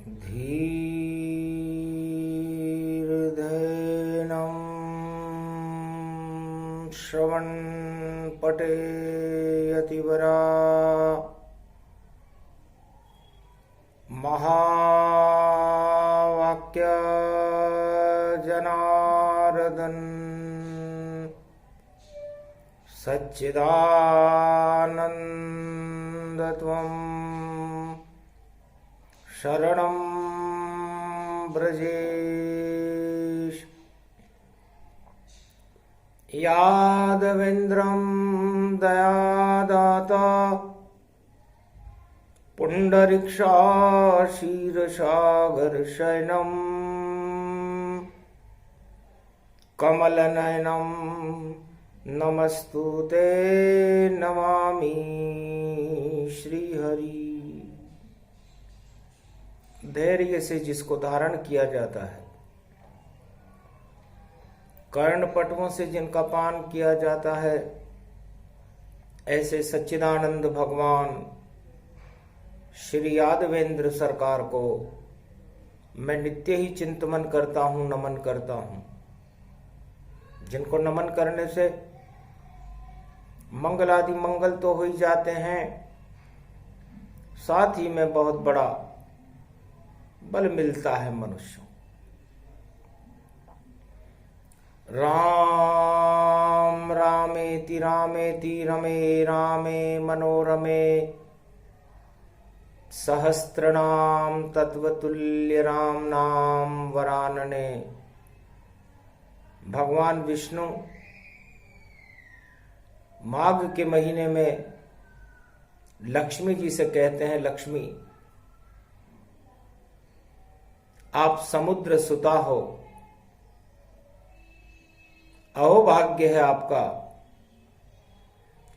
धीर्धैनं श्रवणपटे यतिवरा महावाक्य जनार्दन सच्चिदानन्दत्वं शरणं व्रजेश। यादवेन्द्रं दयादाता पुण्डरीक्षाशीर्षागरशयनं कमलनयनं नमस्तुते नमामि श्रीहरि। धैर्य से जिसको धारण किया जाता है, कर्णपटुओं से जिनका पान किया जाता है, ऐसे सच्चिदानंद भगवान श्री यादवेंद्र सरकार को मैं नित्य ही चिंतन करता हूं, नमन करता हूं। जिनको नमन करने से मंगलादि मंगल तो हो ही जाते हैं, साथ ही में बहुत बड़ा बल मिलता है मनुष्य। राम रामेति रामेति रमे रामे मनोरमे सहस्त्रनाम तत्वतुल्य राम नाम वरानने। भगवान विष्णु माघ के महीने में लक्ष्मी जी से कहते हैं, लक्ष्मी आप समुद्र सुता हो, अहोभाग्य है आपका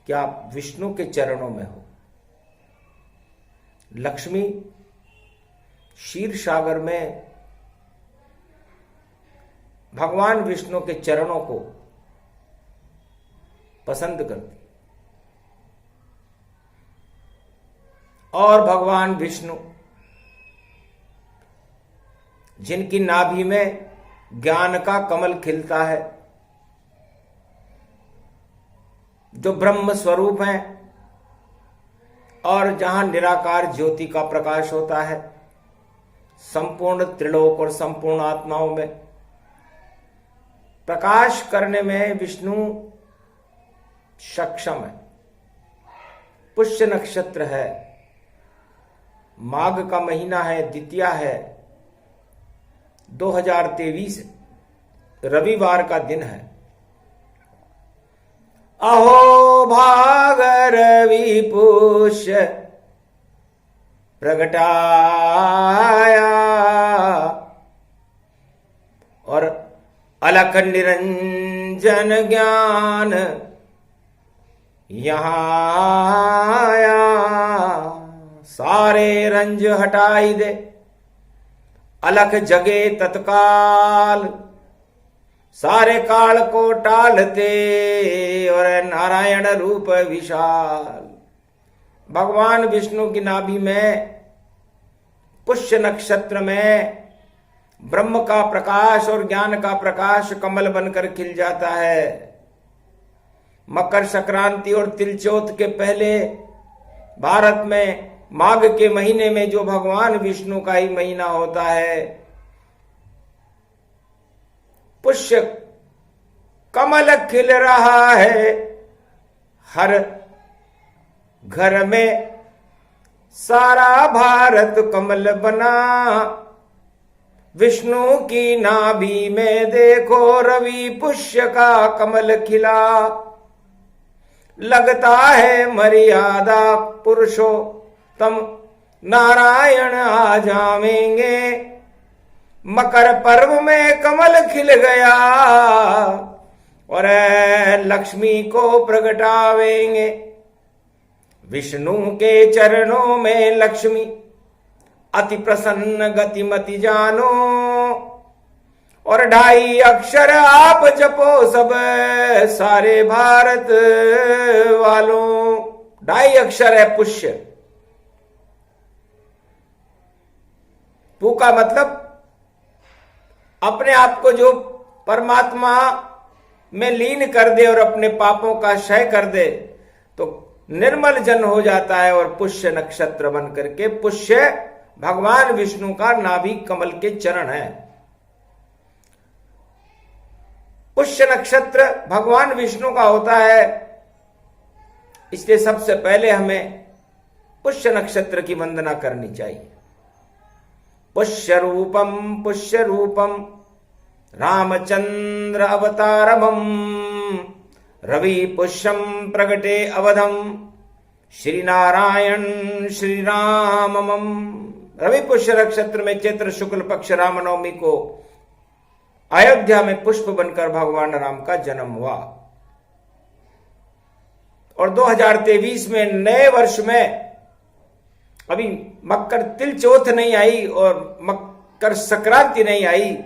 कि आप विष्णु के चरणों में हो। लक्ष्मी क्षीर सागर में भगवान विष्णु के चरणों को पसंद करती, और भगवान विष्णु जिनकी नाभि में ज्ञान का कमल खिलता है, जो ब्रह्म स्वरूप है और जहां निराकार ज्योति का प्रकाश होता है, संपूर्ण त्रिलोक और संपूर्ण आत्माओं में प्रकाश करने में विष्णु सक्षम है। पुष्य नक्षत्र है, माघ का महीना है, द्वितीया है, 2023 रविवार का दिन है। अहो भाग रवि पुष्य प्रगटाया, और अलख निरंजन ज्ञान यहाँ आया। सारे रंज हटाई दे, अलख जगे तत्काल, सारे काल को टालते और नारायण रूप विशाल। भगवान विष्णु की नाभि में पुष्य नक्षत्र में ब्रह्म का प्रकाश और ज्ञान का प्रकाश कमल बनकर खिल जाता है। मकर संक्रांति और तिलचौथ के पहले भारत में माघ के महीने में जो भगवान विष्णु का ही महीना होता है, पुष्य कमल खिल रहा है। हर घर में सारा भारत कमल बना, विष्णु की नाभि में देखो रवि पुष्य का कमल खिला। लगता है मर्यादा पुरुषोत्तम नारायण आ जावेंगे, मकर पर्व में कमल खिल गया और लक्ष्मी को प्रगटावेंगे। विष्णु के चरणों में लक्ष्मी अति प्रसन्न गतिमति जानो, और 2.5 अक्षर आप जपो सब सारे भारत वालों। 2.5 अक्षर है पुष्य। पू का मतलब अपने आप को जो परमात्मा में लीन कर दे और अपने पापों का क्षय कर दे तो निर्मल जन हो जाता है। और पुष्य नक्षत्र बन करके, पुष्य भगवान विष्णु का नाभि कमल के चरण है। पुष्य नक्षत्र भगवान विष्णु का होता है, इसलिए सबसे पहले हमें पुष्य नक्षत्र की वंदना करनी चाहिए। पुष्य रूपम रामचंद्र अवतारमं रवि पुष्यम प्रगटे अवधम श्री नारायण श्री राममं। रवि पुष्य नक्षत्र में चैत्र शुक्ल पक्ष रामनवमी को अयोध्या में पुष्प बनकर भगवान राम का जन्म हुआ। और 2023 में नए वर्ष में अभी मकर तिल चौथ नहीं आई और मकर संक्रांति नहीं आई,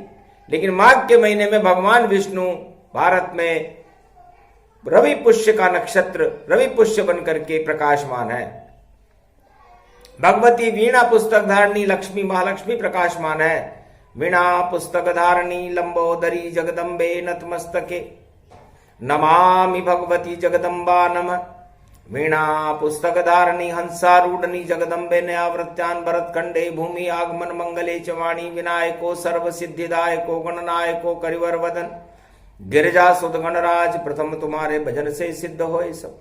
लेकिन माघ के महीने में भगवान विष्णु भारत में रवि पुष्य का नक्षत्र रवि पुष्य बनकर के प्रकाशमान है। भगवती वीणा पुस्तक धारणी लक्ष्मी महालक्ष्मी प्रकाशमान है। वीणा पुस्तक धारणी लंबोदरी जगदम्बे नतमस्तके नमामि भगवती जगदम्बा नमः। वीणा पुस्तक धारणी हंसारूढ़नी जगदम्बे न्यावृत्यान भरतखंडे भूमि आगमन मंगले च वाणी विनायको सर्व सिद्धिदायको गणनायको करिवर वदन गिरिजा सुद गणराज प्रथम तुम्हारे भजन से सिद्ध होए सब।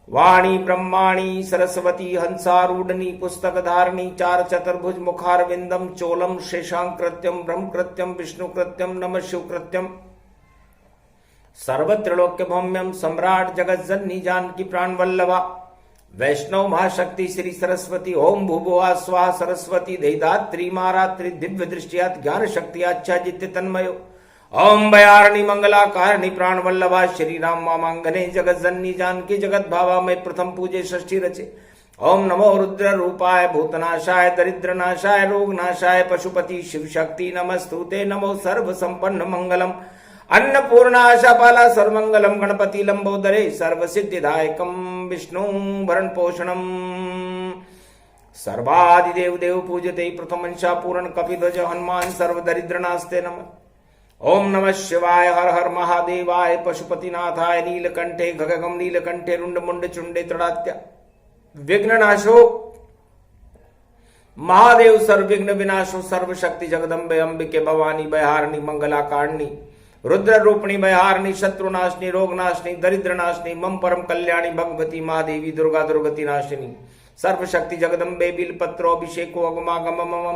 वाणी ब्रह्माणी सरस्वती हंसारूढ़नी पुस्तक धारणी चार चतुर्भुज मुखार विंदम चोलम शेषांक कृत्यम ब्रह्म कृत्यम विष्णु कृत्यम नम शिव कृत्यम सर्वत्रिलोक्य भौम्यम सम्राट जगत जननी जानकी प्राण वल्लभा वैष्णव महाशक्ति श्री सरस्वती ओम भूभुआ स्वाहा सरस्वती देदात्री मारात्रि दिव्य दृष्टियात ज्ञान शक्ति आच्छादित्य तन्मयो ओम भयारणी मंगला कारणी प्राण वल्लभा श्री राम मामांगने जगत जननी जानकी जगत भावा में प्रथम पूजे षष्ठी रचे। ओम नमो रुद्र रूपाय भूतनाशाय दरिद्र नाशाय रोग नाशाय पशुपति शिव शक्ति नमस्तुते नमो सर्व संपन्न मंगलम अन्नपूर्णाशापाला सर्वमंगलम गणपति लंबोदरे सर्व सिद्धिदायकम विष्णु भरण पोषणम सर्वादिदेव देव पूजते प्रथमंशा पूर्ण कपिध्वज हनुमान सर्व दरिद्र नास्ते नमः। ओम नमः शिवाय हर हर महादेवाय पशुपतिनाथाय नीलकंठे गगगम नीलकंठे रुंड मुंड चुंडे तड़ात्या विघ्ननाशो महादेव सर्वविघ्न विनाशो सर्वशक्ति जगदम्बे अंबिके भवानी भयहारिणी मंगला कारिणी रुद्र रूपिणी भयहारिणी शत्रुनाशिनी रोगनाशिनी दरिद्र नाशिनी मम परम कल्याणी भगवती महादेवी दुर्गा दुर्गति नाशिनी सर्वशक्ति जगदम्बे बिलपत्रोभिषेको अगमागमम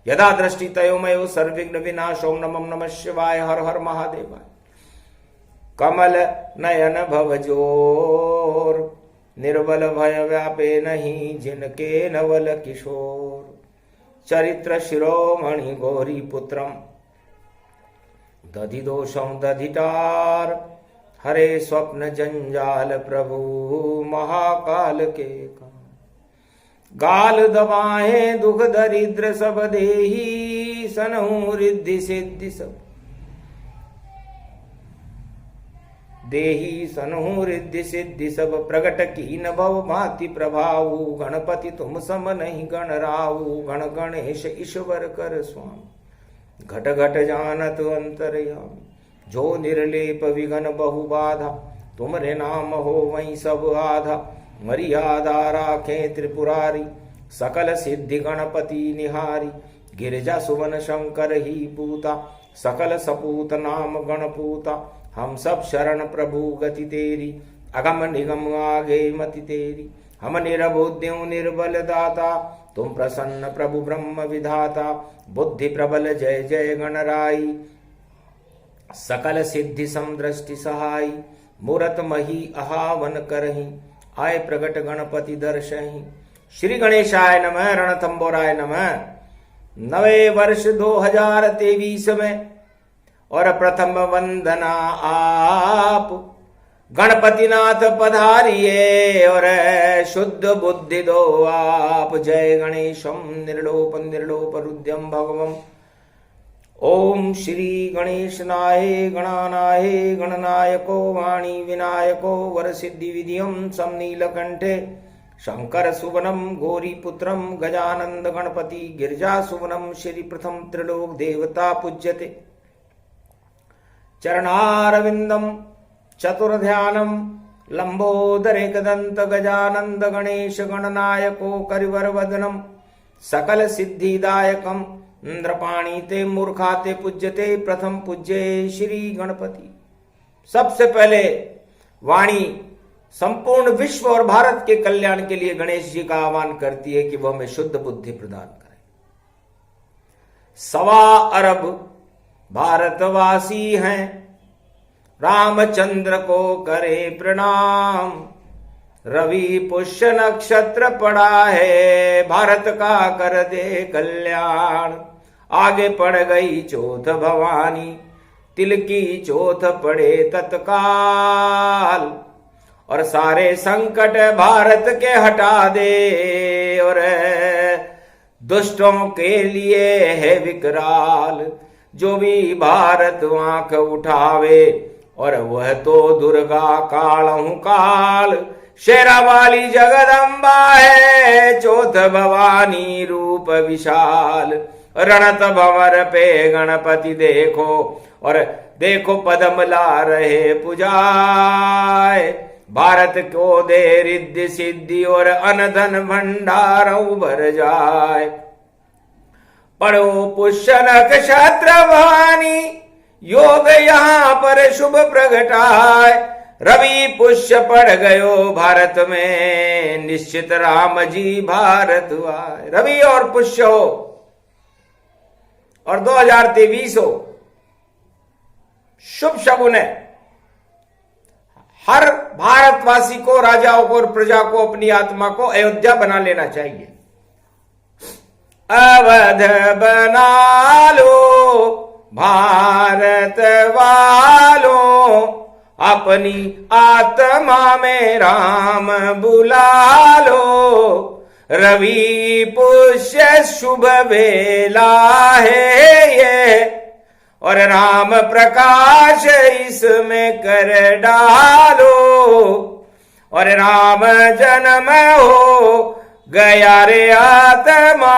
यदा दृष्टि तयोमयो सर्वविघ्न विनाश। ओम नमः नमः शिवाय हर हर महादेवाय। कमल नयन भवजोर निर्बल भय व्यापे नहीं जिनके नवल किशोर चरित्र शिरोमणि गौरी पुत्रम दधि दोषं दधिटार हरे स्वप्न जंजाल प्रभु महाकाल के काम गाल दबाए दुख दरिद्र सब देही सनहु रिद्धि सिद्धि सब देही सनहु रिद्धि सिद्धि सब प्रगट की न भव भांति प्रभाऊ गणपति तुम सम नहीं गण राऊ गण गणेश ईश्वर कर स्वामी घट घट जानत अंतरयामी जो निर्लेप विघन बहु बाधा तुमरे नाम हो वहीं सब आधा मर्यादा राखे त्रिपुरारी सकल सिद्धि गणपति निहारी गिरिजा सुवन शंकर ही पूता सकल सपूत नाम गणपूता हम सब शरण प्रभु गति तेरी अगम निगम आगे मति तेरी हम निरबुद्धियों निर्बल दाता तुम प्रसन्न प्रभु ब्रह्म विधाता बुद्धि प्रबल जय जय गणराई सकल सिद्धि समदृष्टि सहाई मूरत मही अहावन करही आय प्रगट गणपति दर्शही। श्री गणेशाय नमः रणथंबोराय नमः। नवे वर्ष 2023 में और प्रथम वंदना आप गणपतिनाथ पधारिये और शुद्ध बुद्धि दो आप जय गणेशम निर्लोप निर्लोप रुद्यम भगवम। ओम श्री गणेशनाय गणानाय गणनायको वाणी विनायको वर सिद्धि विधियम सम नीलकंठे शंकर सुवनम गौरी पुत्रम गजानंद गणपति गिरिजा सुवनम श्री प्रथम त्रिलोक देवता पूज्यते चरणारविंदम चतुर्ध्यानम लंबोदरे कदंत गजानंद गणेश गणनायको करिवर वदनम सकल सिद्धिदायकम इंद्रपाणी ते मूर्खा ते पूज्यते प्रथम पूज्ये श्री गणपति। सबसे पहले वाणी संपूर्ण विश्व और भारत के कल्याण के लिए गणेश जी का आह्वान करती है कि वह हमें शुद्ध बुद्धि प्रदान करें। 1.25 अरब भारतवासी हैं, रामचंद्र को करे प्रणाम। रवि पुष्य नक्षत्र पड़ा है, भारत का कर दे कल्याण। आगे पड़ गई चौथ भवानी, तिल की चौथ पड़े तत्काल। और सारे संकट भारत के हटा दे, और दुष्टों के लिए है विकराल। जो भी भारत आंख उठावे, और वह तो दुर्गा कालहु काल। शेरा वाली जगदम्बा है, चौथ भवानी रूप विशाल। रणत भंवर पे गणपति देखो, और देखो पदम ला रहे पुजाए। भारत को दे रिद्धि सिद्धि, और अनधन भंडार भर जाए। पढ़ो पुष्य नक्षत्र भवानी, योग यहाँ पर शुभ प्रगटाए। रवि पुष्य पड़ गयो भारत में, निश्चित राम जी भारत आए। रवि और पुष्य हो और 2023 हो, शुभ शगुन है। हर भारतवासी को, राजाओं को और प्रजा को अपनी आत्मा को अयोध्या बना लेना चाहिए। अवध बना लो भारत वालों, अपनी आत्मा में राम बुला लो। रवि पुष्य शुभ बेला है ये, और राम प्रकाश इसमें कर डालो। और राम जन्म हो गया रे आत्मा,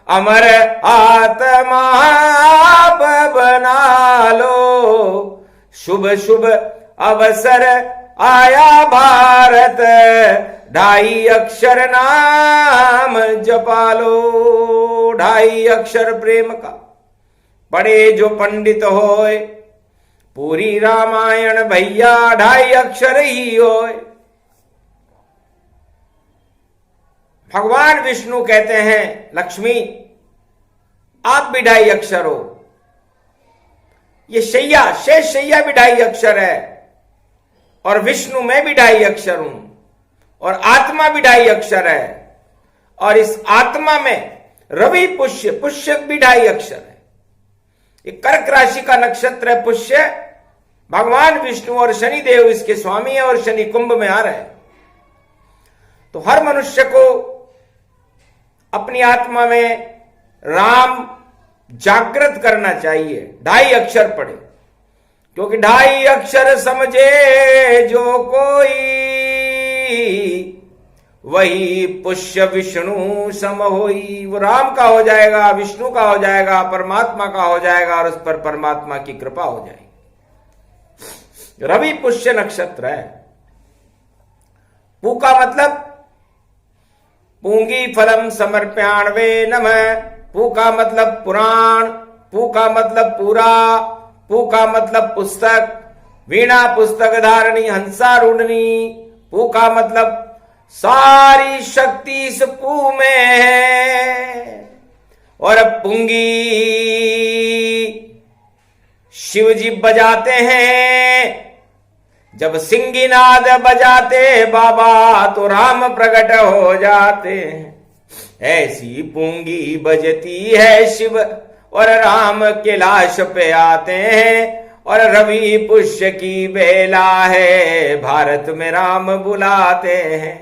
अमर आत्मा आप बना लो। शुभ शुभ अवसर आया भारत, 2.5 अक्षर नाम जपा लो। 2.5 अक्षर प्रेम का पढ़े जो पंडित होए, पूरी रामायण भैया 2.5 अक्षर ही होए। भगवान विष्णु कहते हैं, लक्ष्मी आप भी 2.5 अक्षर हो। ये शैया, शेष शैया भी 2.5 अक्षर है, और विष्णु मैं भी 2.5 अक्षर हूं, और आत्मा भी 2.5 अक्षर है। और इस आत्मा में रवि पुष्य, पुष्य भी 2.5 अक्षर है। ये कर्क राशि का नक्षत्र है पुष्य। भगवान विष्णु और शनिदेव इसके स्वामी है, और शनि कुंभ में आ रहे हैं। तो हर मनुष्य को अपनी आत्मा में राम जागृत करना चाहिए। 2.5 अक्षर पढ़े, क्योंकि 2.5 अक्षर समझे जो कोई, वही पुष्य विष्णु सम होई। वो राम का हो जाएगा, विष्णु का हो जाएगा, परमात्मा का हो जाएगा, और उस पर परमात्मा की कृपा हो जाएगी। रवि पुष्य नक्षत्र है। पू का मतलब पूंगी फलम समर्प्याण्वे नमः। पू का मतलब पुराण, पू का मतलब पूरा, पू का मतलब पुस्तक। वीणा पुस्तक धारणी हंसारूढ़नी। पू का मतलब सारी शक्ति इस पू में है। और पुंगी शिव जी बजाते हैं। जब सिंगीनाद बजाते बाबा, तो राम प्रकट हो जाते हैं। ऐसी पुंगी बजती है शिव, और राम के लाश पे आते हैं। और रवि पुष्य की बेला है, भारत में राम बुलाते हैं।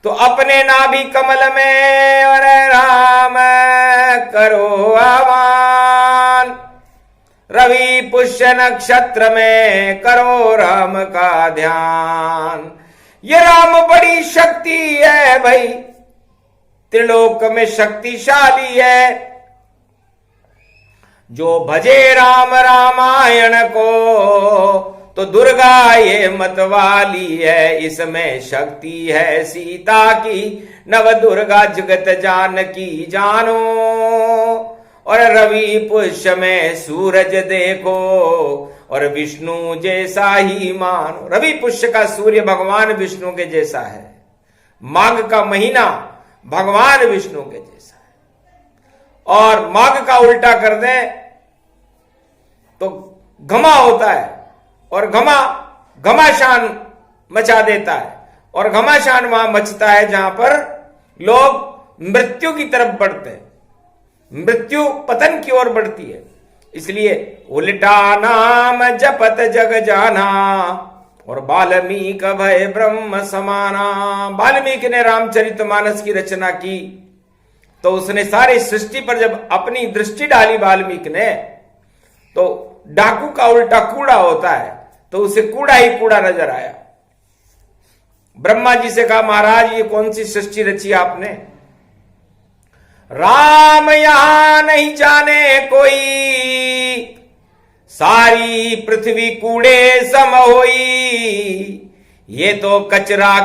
तो अपने नाभि कमल में और राम करो आह्वान। रवि पुष्य नक्षत्र में करो राम का ध्यान। ये राम बड़ी शक्ति है भाई, त्रिलोक में शक्तिशाली है। जो भजे राम रामायण को तो दुर्गा ये मतवाली है। इसमें शक्ति है सीता की, नव दुर्गा जगत जानकी जानो। और रवि पुष्य में सूरज देखो और विष्णु जैसा ही मानो। रवि पुष्य का सूर्य भगवान विष्णु के जैसा है, माघ का महीना भगवान विष्णु के जैसा है। और माघ का उल्टा कर दें तो घमा होता है, और घमासान मचा देता है। और घमासान वहां मचता है जहां पर लोग मृत्यु की तरफ बढ़ते हैं, मृत्यु पतन की ओर बढ़ती है। इसलिए उल्टा नाम जपत जग जाना और वाल्मीकि भय ब्रह्म समाना। वाल्मीकि ने रामचरितमानस की रचना की तो उसने सारी सृष्टि पर जब अपनी दृष्टि डाली वाल्मीकि ने, तो डाकू का उल्टा कूड़ा होता है, तो उसे कूड़ा ही कूड़ा नजर आया। ब्रह्मा जी से कहा, महाराज ये कौन सी सृष्टि रची आपने? राम यहां नहीं जाने कोई, सारी पृथ्वी कूड़े सम होई। ये तो कचरा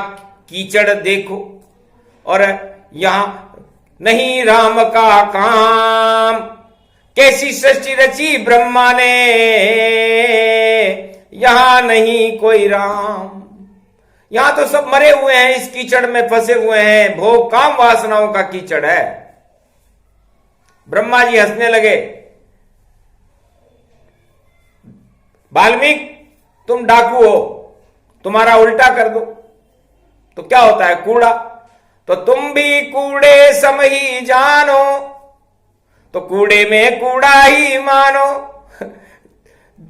कीचड़ देखो, और यहां नहीं राम का काम। कैसी सृष्टि रची ब्रह्मा ने, यहां नहीं कोई राम। यहां तो सब मरे हुए हैं, इस कीचड़ में फंसे हुए हैं, भोग काम वासनाओं का कीचड़ है। ब्रह्मा जी हंसने लगे। वाल्मीकि तुम डाकू हो, तुम्हारा उल्टा कर दो तो क्या होता है? कूड़ा। तो तुम भी कूड़े सम ही जानो, तो कूड़े में कूड़ा ही मानो।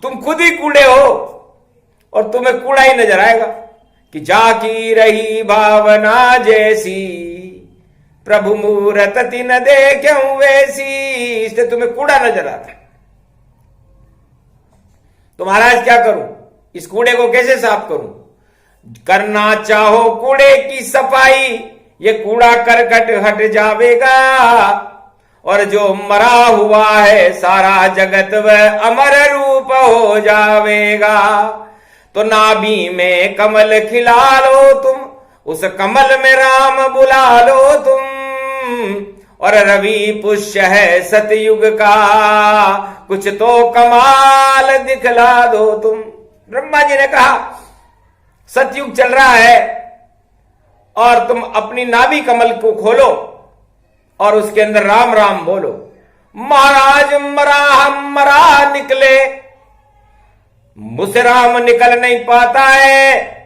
तुम खुद ही कूड़े हो और तुम्हें कूड़ा ही नजर आएगा कि जाकी रही भावना जैसी, प्रभु मूरत तिन दे क्यों वैसी। इसलिए तुम्हें कूड़ा नजर आता है। तो महाराज क्या करूं, इस कूड़े को कैसे साफ करूं? करना चाहो कूड़े की सफाई, ये कूड़ा करकट हट जावेगा। और जो मरा हुआ है सारा जगत वह अमर रूप हो जावेगा। तो नाभि में कमल खिला लो तुम, उस कमल में राम बुला लो तुम। और रवि पुष्य है सतयुग का, कुछ तो कमाल दिखला दो तुम। ब्रह्मा जी ने कहा सतयुग चल रहा है और तुम अपनी नाभि कमल को खोलो और उसके अंदर राम राम बोलो। महाराज मरा हम मरा निकले, मुझसे राम निकल नहीं पाता है।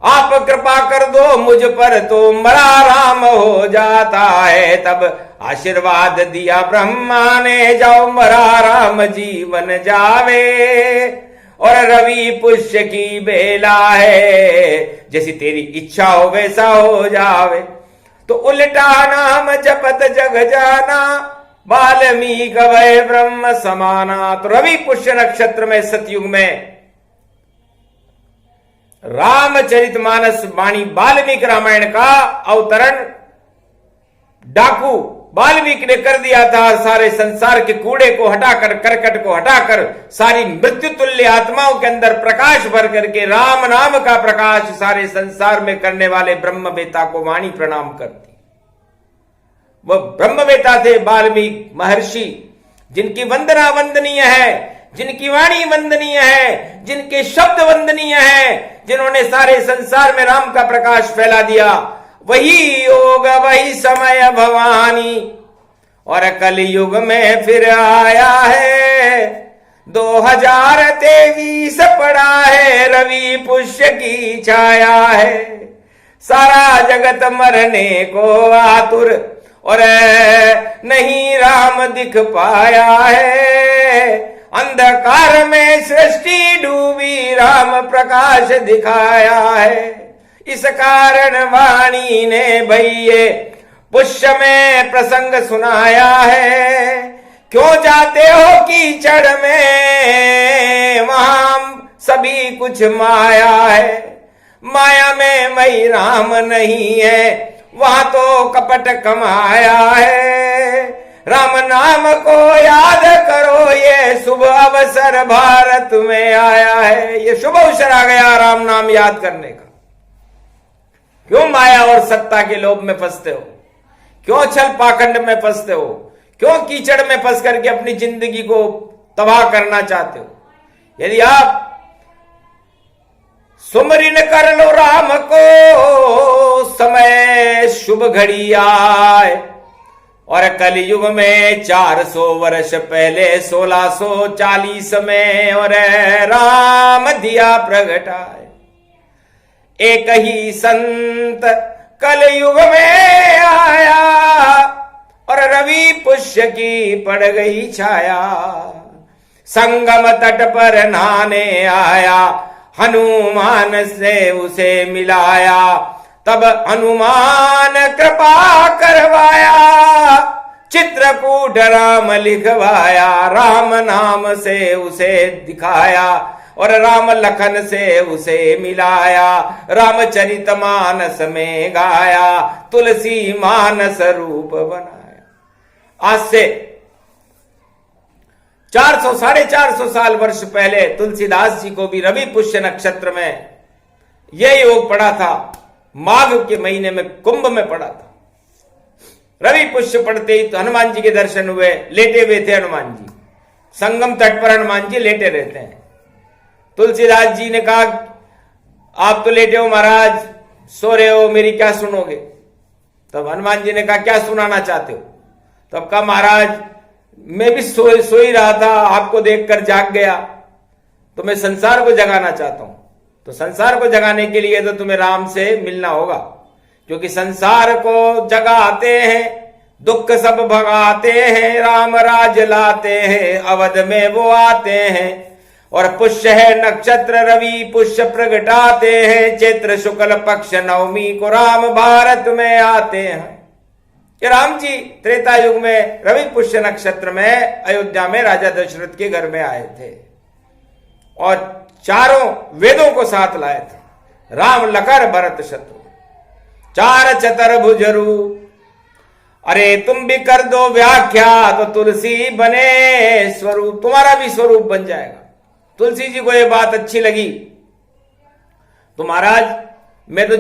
आप कृपा कर दो मुझ पर तो मरा राम हो जाता है। तब आशीर्वाद दिया ब्रह्मा ने, जाओ मरा राम जीवन जावे। और रवि पुष्य की बेला है, जैसी तेरी इच्छा हो वैसा हो जावे। तो उल्टा नाम जपत जग जाना, वाल्मीकि भय ब्रह्म समाना। तो रवि पुष्य नक्षत्र में सतयुग में रामचरितमानस वाणी वाल्मीकि रामायण का अवतरण डाकू वाल्मीकि ने कर दिया था। सारे संसार के कूड़े को हटाकर, करकट को हटाकर, सारी मृत्यु तुल्य आत्माओं के अंदर प्रकाश भर करके राम नाम का प्रकाश सारे संसार में करने वाले ब्रह्मवेता को वाणी प्रणाम करती। वह ब्रह्मवेता थे वाल्मीकि महर्षि, जिनकी वंदना वंदनीय है, जिनकी वाणी वंदनीय है, जिनके शब्द वंदनीय है, जिन्होंने सारे संसार में राम का प्रकाश फैला दिया। वही योग वही समय भवानी, और कलयुग में फिर आया है। 2023 पड़ा है, रवि पुष्य की छाया है। सारा जगत मरने को आतुर, और नहीं राम दिख पाया है। अंधकार में सृष्टि डूबी, राम प्रकाश दिखाया है। इस कारण वाणी ने भैये पुष्य में प्रसंग सुनाया है। क्यों जाते हो कीचड़ में, वहां सभी कुछ माया है। माया में मई राम नहीं है, वहां तो कपट कमाया है। राम नाम को याद करो, ये शुभ अवसर भारत में आया है। ये शुभ अवसर आ गया राम नाम याद करने का। क्यों माया और सत्ता के लोभ में फंसते हो? क्यों छल पाखंड में फंसते हो? क्यों कीचड़ में फंस करके अपनी जिंदगी को तबाह करना चाहते हो? यदि आप सुमरिन कर लो राम को, समय शुभ घड़ी आए। और कलयुग में 400 वर्ष पहले 1640 में और राम दिया प्रगटाए। एक ही संत कलयुग में आया और रवि पुष्य की पड़ गई छाया। संगम तट पर नहाने आया, हनुमान से उसे मिलाया। तब हनुमान कृपा करवाया, चित्रकूट राम लिखवाया। राम नाम से उसे दिखाया और राम लखन से उसे मिलाया। रामचरित मानस में गाया, तुलसी मानस रूप बनाया। आज से 400 साढ़े 400 साल वर्ष पहले तुलसीदास जी को भी रवि पुष्य नक्षत्र में यह योग पड़ा था। माघ के महीने में कुंभ में पड़ा था। रवि पुष्य पड़ते ही तो हनुमान जी के दर्शन हुए। लेटे हुए थे हनुमान जी, संगम तट पर हनुमान जी लेटे रहते हैं। तुलसीदास जी ने कहा, आप तो लेटे हो महाराज, सो रहे हो, मेरी क्या सुनोगे? तब हनुमान जी ने कहा, क्या सुनाना चाहते हो? तब कहा, महाराज मैं भी सो ही रहा था, आपको देखकर जाग गया, तो मैं संसार को जगाना चाहता हूं। तो संसार को जगाने के लिए तो तुम्हें राम से मिलना होगा, क्योंकि संसार को जगाते हैं, दुख सब भगाते हैं, राम राज लाते हैं, अवध में वो आते हैं। और पुष्य है नक्षत्र, रवि पुष्य प्रगटाते हैं। चैत्र शुक्ल पक्ष नवमी को राम भारत में आते हैं। ये राम जी त्रेता युग में रवि पुष्य नक्षत्र में अयोध्या में राजा दशरथ के घर में आए थे और चारों वेदों को साथ लाए थे। राम लकर भरत शत्रु, चार चतर भुजरू। अरे तुम भी कर दो व्याख्या तो तुलसी बने स्वरूप, तुम्हारा भी स्वरूप बन जाएगा। तुलसी जी को यह बात अच्छी लगी। तो महाराज मैं तो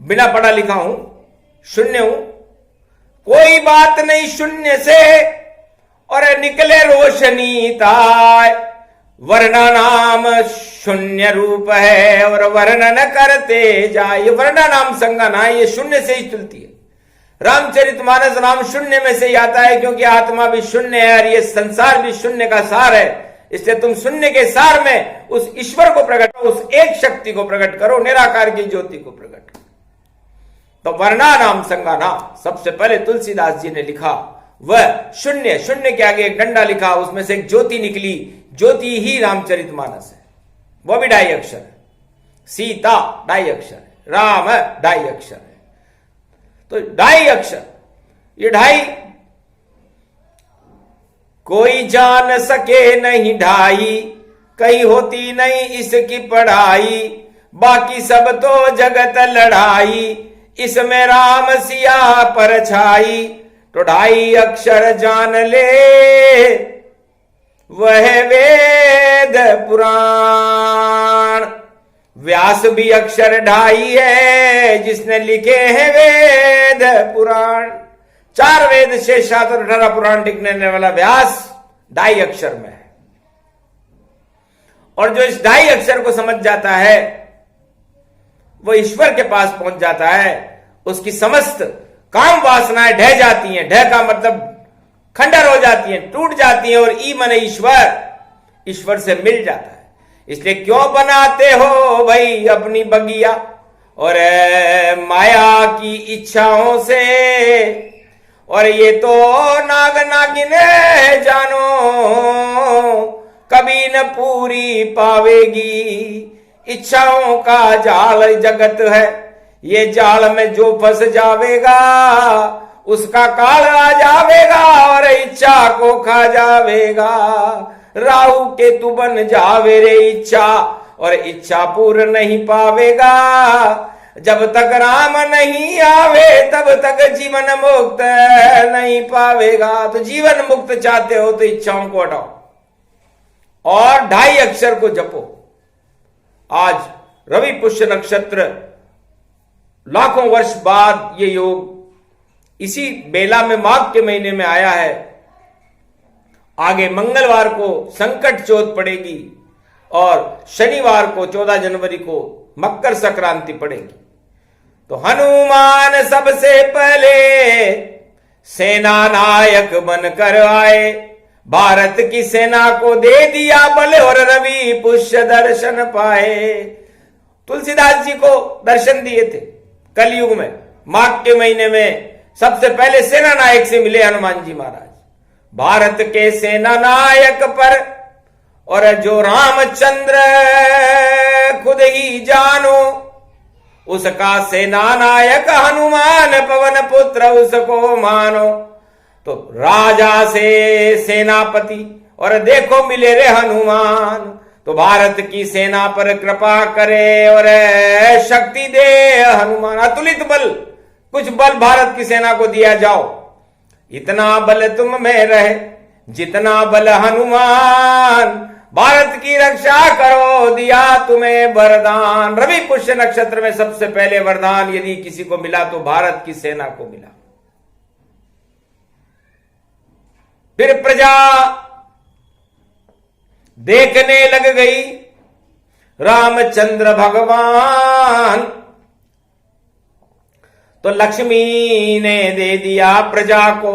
बिना पढ़ा लिखा हूं, शून्य हूं, कोई बात नहीं शून्य से और निकले रोशनी ताय। वर्णा नाम शून्य रूप है और वर्णन करते जाए। वर्णा नाम संज्ञा ना, ये शून्य से ही चलती है। रामचरितमानस नाम शून्य में से ही आता है, क्योंकि आत्मा भी शून्य है और ये संसार भी शून्य का सार है। इसलिए तुम शून्य के सार में उस ईश्वर को प्रकट करो, उस एक शक्ति को प्रकट करो, निराकार की ज्योति को प्रकट करो। तो वर्णा नाम संज्ञाना सबसे पहले तुलसीदास जी ने लिखा, वह शून्य, शून्य के आगे एक डंडा लिखा, उसमें से एक ज्योति निकली। ज्योति ही रामचरितमानस है, वो भी ढाई अक्षर है। सीता ढाई अक्षर है, राम ढाई अक्षर है। तो ढाई अक्षर, ये ढाई कोई जान सके नहीं ढाई, कहीं होती नहीं इसकी पढ़ाई। बाकी सब तो जगत लड़ाई, इसमें राम सिया पर छाई। तो ढाई अक्षर जान ले वह वेद पुराण। व्यास भी अक्षर ढाई है, जिसने लिखे हैं वेद पुराण। 4 वेद, 6 शास्त्र, 18 पुराण लिखने वाला व्यास ढाई अक्षर में है। और जो इस ढाई अक्षर को समझ जाता है वो ईश्वर के पास पहुंच जाता है। उसकी समस्त काम वासनाएं ढह जाती हैं। ढह का मतलब खंडर हो जाती हैं, टूट जाती हैं, और ई मन ईश्वर, ईश्वर से मिल जाता है। इसलिए क्यों बनाते हो भाई अपनी बगिया और माया की इच्छाओं से। और ये तो नाग नागिन जानो कभी न पूरी पावेगी। इच्छाओं का जाल जगत है, ये जाल में जो फंस जावेगा उसका काल आ जावेगा और इच्छा को खा जावेगा। राहु केतु बन जावे रे इच्छा, और इच्छा पूर्ण नहीं पावेगा। जब तक राम नहीं आवे तब तक जीवन मुक्त नहीं पावेगा। तो जीवन मुक्त चाहते हो तो इच्छाओं को हटाओ और 2.5 अक्षर को जपो। आज रवि पुष्य नक्षत्र, लाखों वर्ष बाद ये योग इसी बेला में माघ के महीने में आया है। आगे मंगलवार को संकट चौथ पड़ेगी और शनिवार को 14 जनवरी को मकर संक्रांति पड़ेगी। तो हनुमान सबसे पहले सेना नायक बनकर आए, भारत की सेना को दे दिया बल और रवि पुष्य दर्शन पाए। तुलसीदास जी को दर्शन दिए थे कलयुग में, माघ के महीने में सबसे पहले सेना नायक से मिले हनुमान जी महाराज। भारत के सेना नायक पर और जो रामचंद्र खुद ही जानो, उसका सेना नायक हनुमान पवन पुत्र उसको मानो। तो राजा से सेनापति और देखो मिले रे हनुमान। तो भारत की सेना पर कृपा करे और शक्ति दे हनुमान। अतुलित बल, कुछ बल भारत की सेना को दिया जाओ। इतना बल तुम में रहे जितना बल हनुमान, भारत की रक्षा करो दिया तुम्हें वरदान। रवि पुष्य नक्षत्र में सबसे पहले वरदान यदि किसी को मिला तो भारत की सेना को मिला। फिर प्रजा देखने लग गई रामचंद्र भगवान। तो लक्ष्मी ने दे दिया प्रजा को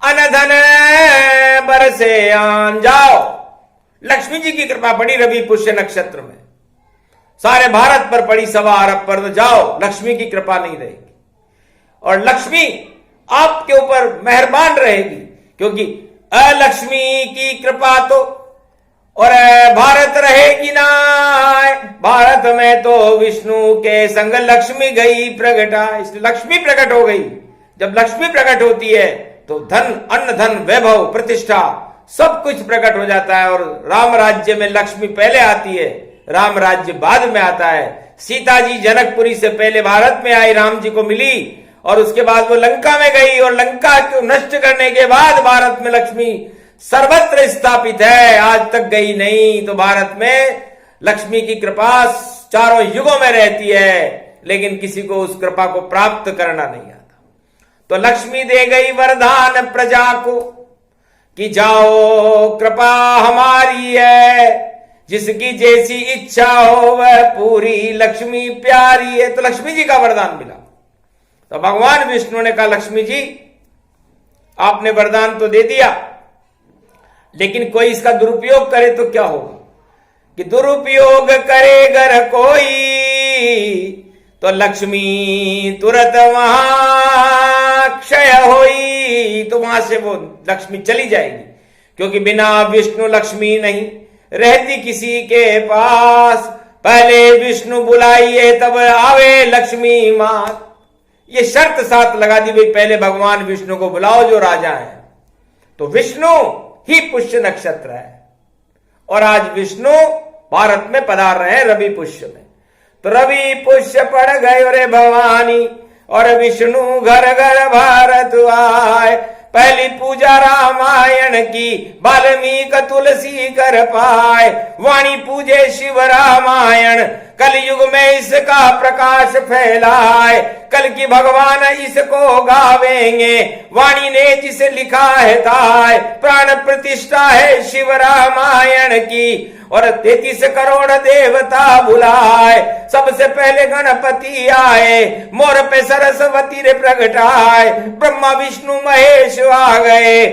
अनधन बरसे आन। जाओ, लक्ष्मी जी की कृपा पड़ी रवि पुष्य नक्षत्र में, सारे भारत पर पड़ी, 1.25 अरब पर। तो जाओ, लक्ष्मी की कृपा नहीं रहेगी और लक्ष्मी आपके ऊपर मेहरबान रहेगी, क्योंकि अलक्ष्मी की कृपा तो और भारत रहेगी ना। भारत में तो विष्णु के संग लक्ष्मी गई प्रगटा, इसलिए लक्ष्मी प्रकट हो गई। जब लक्ष्मी प्रकट होती है तो धन, अन्न धन, वैभव, प्रतिष्ठा सब कुछ प्रकट हो जाता है। और राम राज्य में लक्ष्मी पहले आती है, राम राज्य बाद में आता है। सीता जी जनकपुरी से पहले भारत में आई, राम जी को मिली और उसके बाद वो लंका में गई और लंका को नष्ट करने के बाद भारत में लक्ष्मी सर्वत्र स्थापित है, आज तक गई नहीं। तो भारत में लक्ष्मी की कृपा चारों युगों में रहती है, लेकिन किसी को उस कृपा को प्राप्त करना नहीं आता। तो लक्ष्मी दे गई वरदान प्रजा को कि जाओ कृपा हमारी है, जिसकी जैसी इच्छा हो वह पूरी, लक्ष्मी प्यारी है। तो लक्ष्मी जी का वरदान मिला। तो भगवान विष्णु ने कहा लक्ष्मी जी आपने वरदान तो दे दिया, लेकिन कोई इसका दुरुपयोग करे तो क्या होगा? कि दुरुपयोग करे अगर कोई तो लक्ष्मी तुरंत वहां क्षय होई। तो वहां से वो लक्ष्मी चली जाएगी, क्योंकि बिना विष्णु लक्ष्मी नहीं रहती किसी के पास। पहले विष्णु बुलाइए तब आवे लक्ष्मी मात। ये शर्त साथ लगा दी भाई, पहले भगवान विष्णु को बुलाओ जो राजा है। तो विष्णु ही पुष्य नक्षत्र है और आज विष्णु भारत में पधार रहे हैं रवि पुष्य में। तो रवि पुष्य पड़ गए रे भवानी और विष्णु घर घर भारत आए। पहली पूजा रामायण की वाल्मीकि तुलसी कर पाए। वाणी पूजे शिव रामायण कलयुग में इसका प्रकाश फैलाए। कल की भगवान इसको गावेंगे, वाणी ने जिसे लिखा है ताय। प्राण प्रतिष्ठा है शिव रामायण की और 33 करोड़ देवता बुलाए। सबसे पहले गणपति आए, मोर पे सरस्वती रे प्रगटाए। ब्रह्मा विष्णु महेश आ गए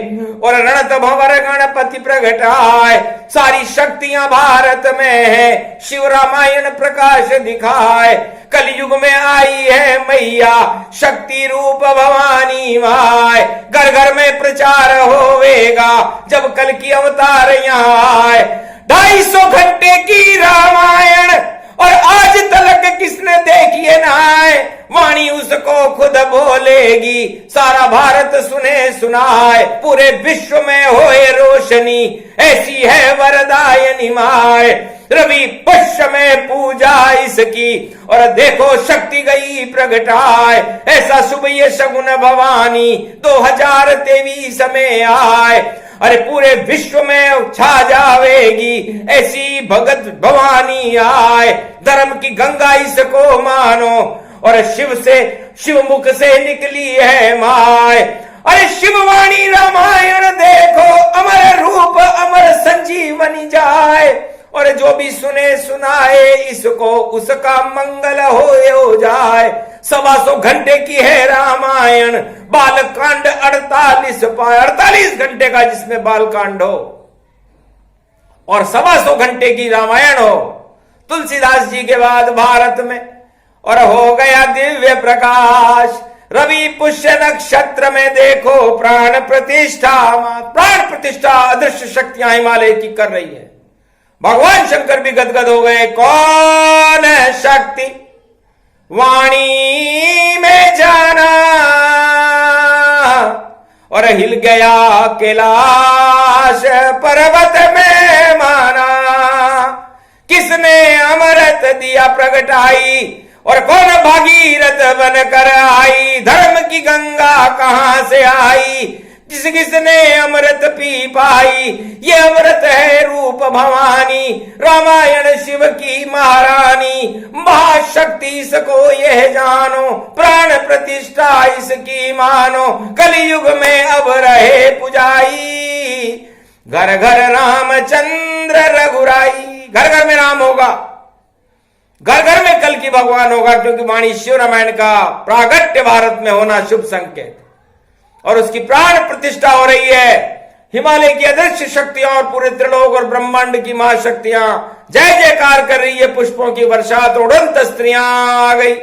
और रणत भंवर गणपति प्रगटाए। सारी शक्तियां भारत में है, शिव रामायण प्रकाश दिखाए। कलयुग में आई है मैया शक्ति रूप भवानी माय। घर घर में प्रचार होवेगा जब कल की अवतार यहाँ आए। 250 घंटे की रामायण और आज तलक किसने देखिए ना है, वाणी उसको खुद बोलेगी, सारा भारत सुने सुनाए, पूरे विश्व में होए रोशनी, ऐसी है वरदायनी माए, रवि पुष्य में पूजा इसकी, और देखो शक्ति गई प्रगटाए, ऐसा शुभ ये शगुन भवानी 2023 में आए, अरे पूरे विश्व में छा जावेगी, ऐसी भगत भवानी आए, धर्म की गंगा इसको मानो, और शिव मुख से निकली है माए, अरे शिववाणी रामायण देखो, अमर रूप अमर संजीवनी जाए, और जो भी सुने सुनाए इसको, उसका मंगल हो जाए। 125 घंटे की है रामायण, बालकांड 48 घंटे का जिसमें बालकांड हो, और 125 घंटे की रामायण हो, तुलसीदास जी के बाद भारत में, और हो गया दिव्य प्रकाश, रवि पुष्य नक्षत्र में देखो प्राण प्रतिष्ठा अदृश्य शक्तियां हिमालय की कर रही है। भगवान शंकर भी गदगद हो गए, कौन है शक्ति वाणी में जाना, और हिल गया कैलाश पर्वत में माना, किसने अमृत दिया प्रगटाई, और कौन भागीरथ बनकर आई, धर्म की गंगा कहां से आई, किसने अमृत पी पाई, ये अमृत है रूप भवानी, रामायण शिव की महारानी, महाशक्ति इसको यह जानो, प्राण प्रतिष्ठा इसकी मानो, कलयुग में अब रहे पुजाई, घर घर रामचंद्र रघुराई, घर घर में राम होगा, घर घर में कल की भगवान होगा, क्योंकि वाणी शिव रामायण का प्रागट्य भारत में होना शुभ संकेत, और उसकी प्राण प्रतिष्ठा हो रही है। हिमालय की अदृश्य शक्तियां और पूरे त्रिलोक और ब्रह्मांड की महाशक्तियां जय जयकार कर रही है, पुष्पों की वर्षा, तो उड़ंत स्त्रियां आ गई,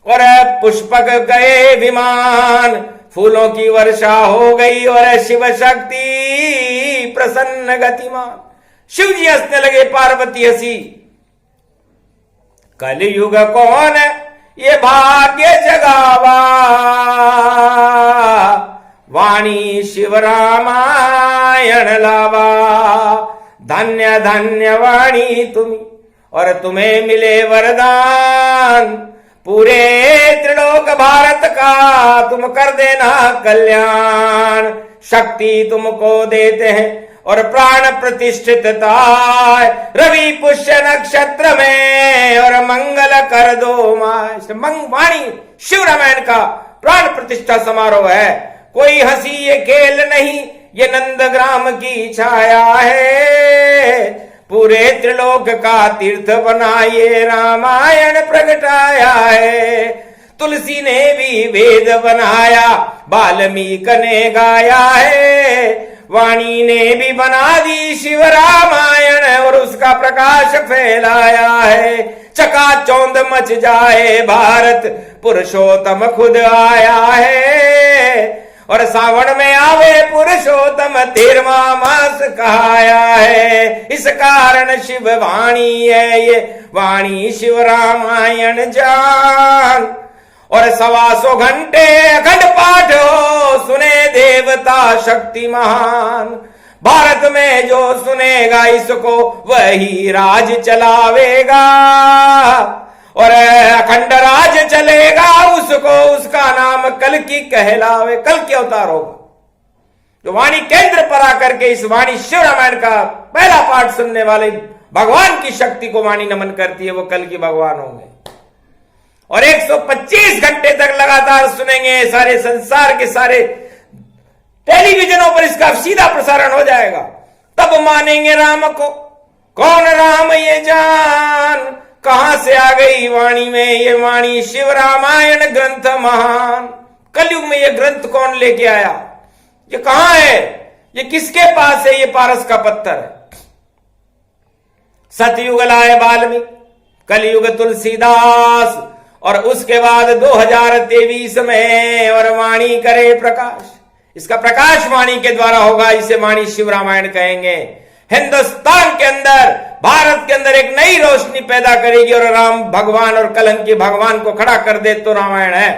और पुष्पक गए विमान, फूलों की वर्षा हो गई, और शिव शक्ति प्रसन्न गतिमान, शिव जी हंसने लगे, पार्वती हंसी, कलयुग कौन ये भाग्य जगावा, वाणी शिव रामायण लावा, धन्य धन्य वाणी तुम्ही, और तुम्हें मिले वरदान, पूरे त्रिलोक भारत का तुम कर देना कल्याण, शक्ति तुमको देते हैं और प्राण प्रतिष्ठितता, रवि पुष्य नक्षत्र में, और मंगल कर दो मां, वाणी शिव रामायण का प्राण प्रतिष्ठा समारोह है, कोई हंसी ये खेल नहीं, ये नंदग्राम की छाया है, पूरे त्रिलोक का तीर्थ बना ये रामायण प्रगटाया है, तुलसी ने भी वेद बनाया, वाल्मीकि ने गाया है, वाणी ने भी बना दी शिव रामायण, और उसका प्रकाश फैलाया है, चकाचौंध मच जाए भारत, पुरुषोत्तम खुद आया है, और सावन में आवे पुरुषोत्तम 13वां मास कहाया है, इस कारण शिव वाणी है ये, वाणी शिव रामायण जान, और 125 घंटे अखंड पाठ हो, सुने देवता शक्ति महान, भारत में जो सुनेगा इसको वही राज चलावेगा, और अखंड राज चलेगा उसको, उसका नाम कल की कहलावे, कल के अवतार होगा, जो वाणी केंद्र पर आकर के इस वाणी शिव रामायण का पहला पाठ सुनने वाले भगवान की शक्ति को वाणी नमन करती है, वो कल की भगवान होंगे, और 125 घंटे तक लगातार सुनेंगे, सारे संसार के सारे टेलीविजनों पर इसका सीधा प्रसारण हो जाएगा, तब मानेंगे राम को, कौन राम ये जान, कहां से आ गई वाणी में ये वाणी शिव रामायण ग्रंथ महान, कलयुग में ये ग्रंथ कौन लेके आया, ये कहां है, ये किसके पास है, ये पारस का पत्थर है, सतयुग लाए वाल्मीकि, कलयुग तुलसीदास, और उसके बाद 2023 में और वाणी करे प्रकाश, इसका प्रकाश वाणी के द्वारा होगा, इसे वाणी शिव रामायण कहेंगे, हिंदुस्तान के अंदर, भारत के अंदर एक नई रोशनी पैदा करेगी और राम भगवान और कलंकी भगवान को खड़ा कर दे तो रामायण है।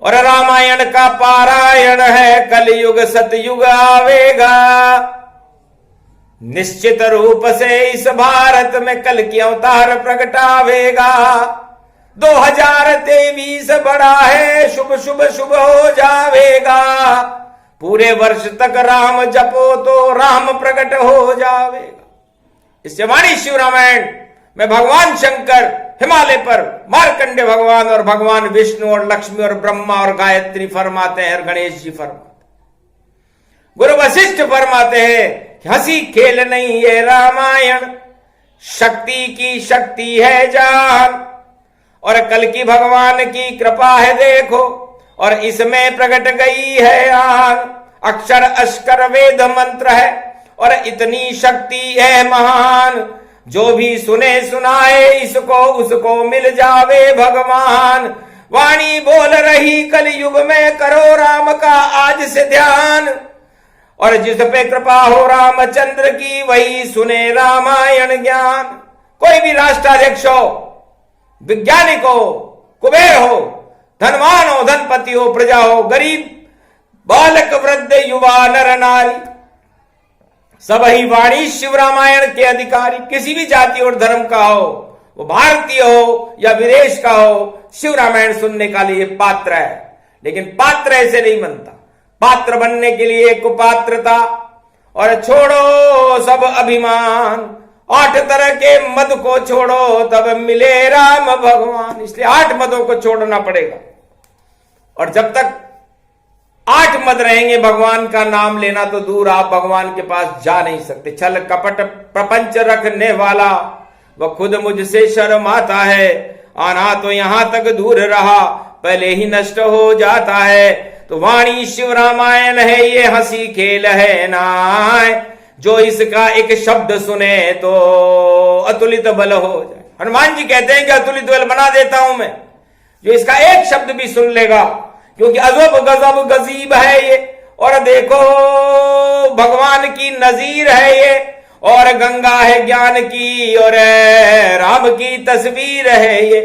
और रामायण का पारायण है, कलयुग सतयुग आवेगा, निश्चित रूप से इस भारत में कल की अवतार प्रगटावेगा। 2023 बड़ा है, शुभ शुभ शुभ हो जावेगा, पूरे वर्ष तक राम जपो तो राम प्रकट हो जावेगा। इससे वाणी शिव रामायण में भगवान शंकर हिमालय पर मार्कंडे भगवान और भगवान विष्णु और लक्ष्मी और ब्रह्मा और गायत्री फरमाते हैं, और गणेश जी फरमाते हैं। गुरु वशिष्ठ फरमाते हैं कि हंसी खेल नहीं ये रामायण, शक्ति की शक्ति है जान, और कल की भगवान की कृपा है देखो, और इसमें प्रकट गई है आन। अक्षर अश्कर वेद मंत्र है, और इतनी शक्ति है महान, जो भी सुने सुनाए इसको उसको मिल जावे भगवान। वाणी बोल रही कलयुग में, करो राम का आज से ध्यान, और जिस पे कृपा हो रामचंद्र की वही सुने रामायण ज्ञान। कोई भी राष्ट्राध्यक्ष हो, वैज्ञानिक हो, कुबेर हो, धनवान हो, धनपति हो, प्रजा हो, गरीब, बालक, वृद्ध, युवा, नर नारी, सब ही वाणी शिव रामायण के अधिकारी। किसी भी जाति और धर्म का हो, वो भारतीय हो या विदेश का हो, शिव रामायण सुनने का लिए पात्र है। लेकिन पात्र ऐसे नहीं बनता, पात्र बनने के लिए कुपात्रता, और छोड़ो सब अभिमान, 8 तरह के मद को छोड़ो तब मिले राम भगवान। इसलिए 8 मदों को छोड़ना पड़ेगा, और जब तक 8 मद रहेंगे भगवान का नाम लेना तो दूर, आप भगवान के पास जा नहीं सकते। छल कपट प्रपंच रखने वाला वह खुद मुझसे शर्माता है, आना तो यहां तक दूर रहा पहले ही नष्ट हो जाता है। तो वाणी शिव रामायण है, ये हंसी खेल है नाय, जो इसका एक शब्द सुने तो अतुलित बल हो जाए। हनुमान जी कहते हैं कि अतुलित बल बना देता हूं मैं, जो इसका एक शब्द भी सुन लेगा, क्योंकि अजब गजब गजीब है ये, और देखो भगवान की नजीर है ये, और गंगा है ज्ञान की, और राम की तस्वीर है ये,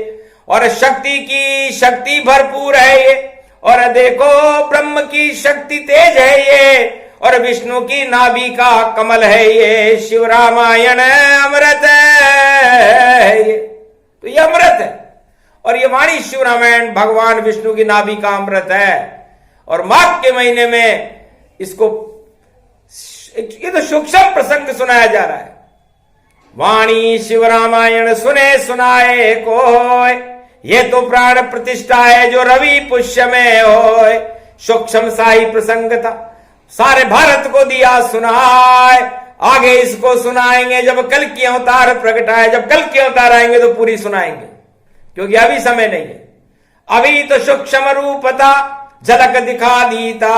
और शक्ति की शक्ति भरपूर है ये, और देखो ब्रह्म की शक्ति तेज है ये, और विष्णु की नाभि का कमल है ये। शिव रामायण अमृत है ये, तो ये अमृत है, और ये वाणी शिव रामायण भगवान विष्णु की नाभि का अमृत है। और माघ के महीने में इसको, ये तो सूक्ष्म प्रसंग सुनाया जा रहा है। वाणी शिव रामायण सुने सुनाए कोय, ये तो प्राण प्रतिष्ठा है जो रवि पुष्य में होय। सूक्ष्म साई प्रसंग था, सारे भारत को दिया सुनाए, आगे इसको सुनाएंगे जब कल की अवतार प्रकट आए। जब कल की अवतार आएंगे तो पूरी सुनाएंगे, क्योंकि अभी समय नहीं है। अभी तो सूक्ष्म रूप था, झलक दिखा दीता,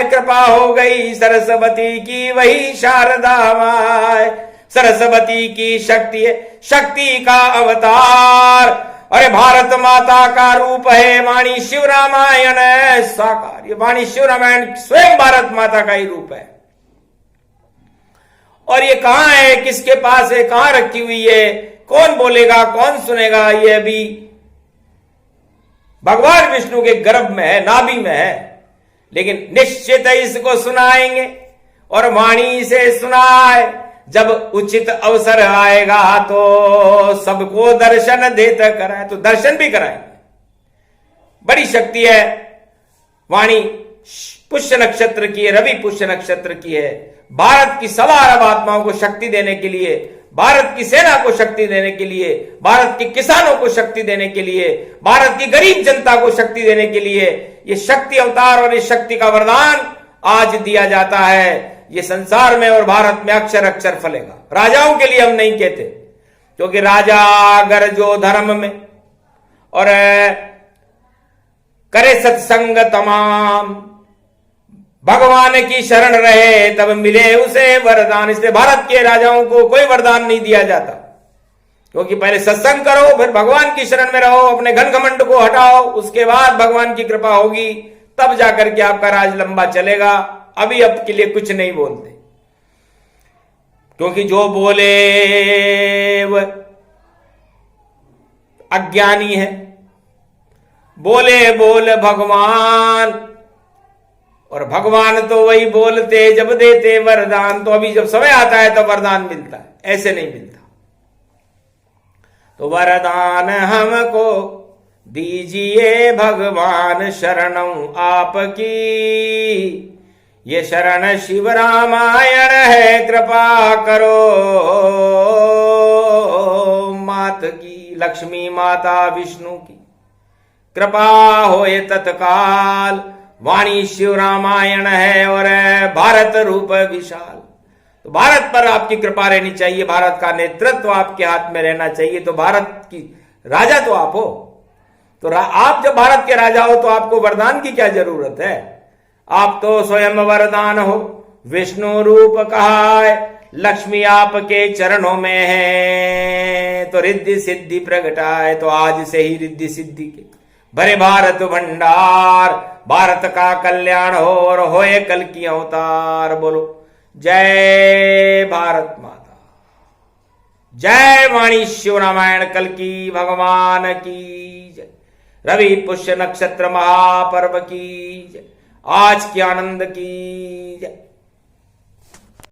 कृपा हो गई सरस्वती की वही शारदा माय। सरस्वती की शक्ति है, शक्ति का अवतार, अरे भारत माता का रूप है वाणी शिव रामायण साकार। ये वाणी शिव रामायण स्वयं भारत माता का ही रूप है। और ये कहां है, किसके पास है, कहां रखी हुई है, कौन बोलेगा, कौन सुनेगा, ये अभी भगवान विष्णु के गर्भ में है, नाभि में है। लेकिन निश्चित इसको सुनाएंगे, और वाणी से सुनाए जब उचित अवसर आएगा तो सबको दर्शन देते कराए, तो दर्शन भी कराएंगे। बड़ी शक्ति है वाणी, पुष्य नक्षत्र की है, रवि पुष्य नक्षत्र की है। भारत की 1.25 अरब आत्माओं को शक्ति देने के लिए, भारत की सेना को शक्ति देने के लिए, भारत के किसानों को शक्ति देने के लिए, भारत की गरीब जनता को शक्ति देने के लिए ये शक्ति अवतार और इस शक्ति का वरदान आज दिया जाता है। ये संसार में और भारत में अक्षर अक्षर फलेगा। राजाओं के लिए हम नहीं कहते, क्योंकि राजा अगर जो धर्म में और करे सत्संग तमाम, भगवान की शरण रहे, तब मिले उसे वरदान। इसलिए भारत के राजाओं को कोई वरदान नहीं दिया जाता, क्योंकि पहले सत्संग करो, फिर भगवान की शरण में रहो, अपने घन घमंड को हटाओ, उसके बाद भगवान की कृपा होगी, तब जाकर के आपका राज लंबा चलेगा। अभी अब के लिए कुछ नहीं बोलते, क्योंकि जो बोले वह अज्ञानी है। बोले बोल भगवान, और भगवान तो वही बोलते जब देते वरदान। तो अभी जब समय आता है तो वरदान मिलता है, ऐसे नहीं मिलता। तो वरदान हमको दीजिए भगवान, शरणं आपकी ये शरण शिव रामायण है, कृपा करो मात की, लक्ष्मी माता विष्णु की कृपा होए तत्काल। वाणी शिव रामायण है और भारत रूप विशाल। तो भारत पर आपकी कृपा रहनी चाहिए, भारत का नेतृत्व आपके हाथ में रहना चाहिए। तो भारत की राजा तो आप हो। तो आप जब भारत के राजा हो तो आपको वरदान की क्या जरूरत है? आप तो स्वयं वरदान हो। विष्णु रूप कहा है, लक्ष्मी आपके चरणों में है, तो रिद्धि सिद्धि प्रगटाए। तो आज से ही रिद्धि सिद्धि के भरे भारत भंडार, भारत का कल्याण हो और होए कल की अवतार। बोलो जय भारत माता, जय वाणी शिव रामायण कल की भगवान की जय। रवि पुष्य नक्षत्र महापर्व की जय। आज के आनंद की जय।